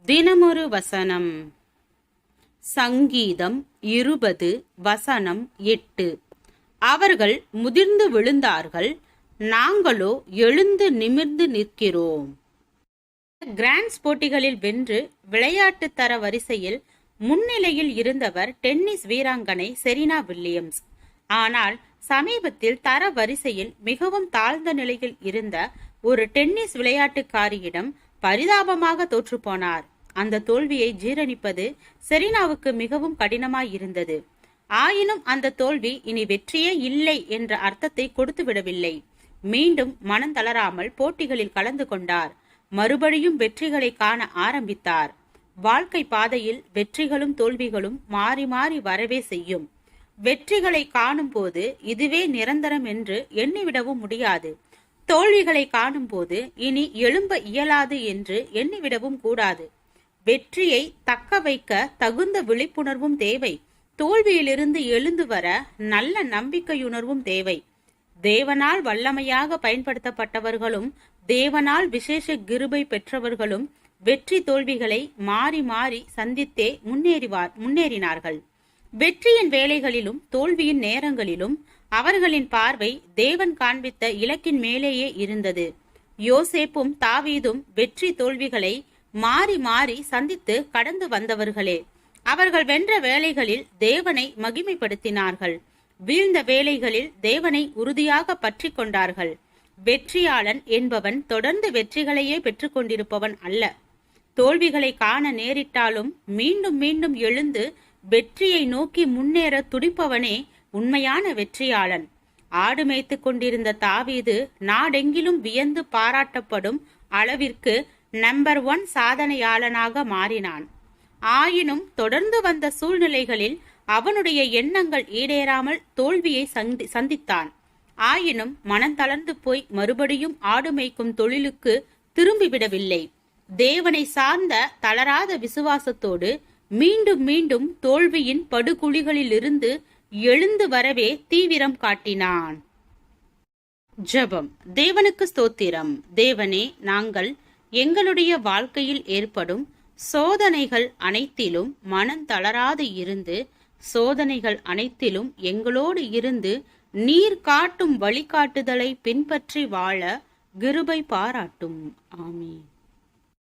தினமொரு வசனம். சங்கீதம் 20 வசனம் 8. அவர்கள் முதிர்ந்து விழுந்தார்கள், நாங்களோ எழுந்து நிமிர்ந்து நிற்கிறோம். கிராண்ட்ஸ் போட்டிகளில் வென்று விளையாட்டு தர வரிசையில் முன்னிலையில் இருந்தவர் டென்னிஸ் வீராங்கனை செரீனா வில்லியம்ஸ். ஆனால் சமீபத்தில் தர வரிசையில் மிகவும் தாழ்ந்த நிலையில் இருந்த ஒரு டென்னிஸ் விளையாட்டுக்காரியிடம் பரிதாபமாக தோற்றுப்போனார். அந்த தோல்வியை ஜீரணிப்பது செரீனாவுக்கு மிகவும் கடினமாய் இருந்தது. ஆயினும் அந்த தோல்வி இனி வெற்றியே இல்லை என்ற அர்த்தத்தை கொடுத்து விடவில்லை. மீண்டும் மனம் தளராமல் போட்டிகளில் கலந்து கொண்டார். மறுபடியும் வெற்றிகளை காண ஆரம்பித்தார். வாழ்க்கை பாதையில் வெற்றிகளும் தோல்விகளும் மாறி மாறி வரவே செய்யும். வெற்றிகளை காணும் போது இதுவே நிரந்தரம் என்று எண்ணிவிடவும் முடியாது. தோல்விகளை காணும் போது இனி எழும்ப இயலாது என்று எண்ணிவிடவும் கூடாது. வெற்றியை தக்க வைக்க தகுந்த விழிப்புணர்வும் தேவை. தோல்வியிலிருந்து எழுந்து வர நல்ல நம்பிக்கையுணர்வும் தேவை. தேவனால் வல்லமையாக பயன்படுத்தப்பட்டவர்களும் தேவனால் விசேஷ கிருபை பெற்றவர்களும் வெற்றி தோல்விகளை மாறி மாறி சந்தித்தே முன்னேறினார்கள். வெற்றியின் வேலைகளிலும் தோல்வியின் நேரங்களிலும் அவர்களின் பார்வை தேவன் காண்பித்த இலக்கின் மேலேயே இருந்தது. யோசேப்பும் தாவீதும் வெற்றி தோல்விகளை மாறி மாறி சந்தித்து கடந்து வந்தவர்களே. அவர்கள் வென்ற வேளைகளில் தேவனை மகிமைப்படுத்தினார்கள். வீழ்ந்த வேளைகளில் தேவனை உறுதியாக பற்றி கொண்டார்கள். வெற்றியாளன் என்பவன் தொடர்ந்து வெற்றிகளையே பெற்றுக்கொண்டிருப்பவன் அல்ல. தோல்விகளை காண நேரிட்டாலும் மீண்டும் மீண்டும் எழுந்து வெற்றியை நோக்கி முன்னேற துடிப்பவனே உண்மையான வெற்றியாளன். ஆடு மேய்த்து கொண்டிருந்த தாவீது நாடெங்கிலும் வியந்து பாராட்டப்படும் அளவிற்கு நம்பர் 1 சாதனையாளனாக மாறினான். ஆயினும் தொடர்ந்து வந்த சூழ்நிலைகளில் அவனுடைய எண்ணங்கள் ஈடேறாமல் தோல்வியை சந்தித்தான். ஆயினும் மனம் தளர்ந்து போய் மறுபடியும் ஆடு மேய்க்கும் தொழிலுக்கு திரும்பிவிடவில்லை. தேவனை சார்ந்த தளராத விசுவாசத்தோடு மீண்டும் மீண்டும் தோல்வியின் படுகுழிகளிலிருந்து எழுந்து வரவே தீவிரம் காட்டினான். ஜெபம். தேவனுக்கு ஸ்தோத்திரம். தேவனே, நாங்கள் எங்களுடைய வாழ்க்கையில் ஏற்படும் சோதனைகள் அனைத்திலும் மனம் தளராது இருந்து சோதனைகள் அனைத்திலும் எங்களோடு இருந்து நீர் காட்டும் வழிகாட்டுதலை பின்பற்றி வாழ கிருபை பாராட்டும். ஆமென்.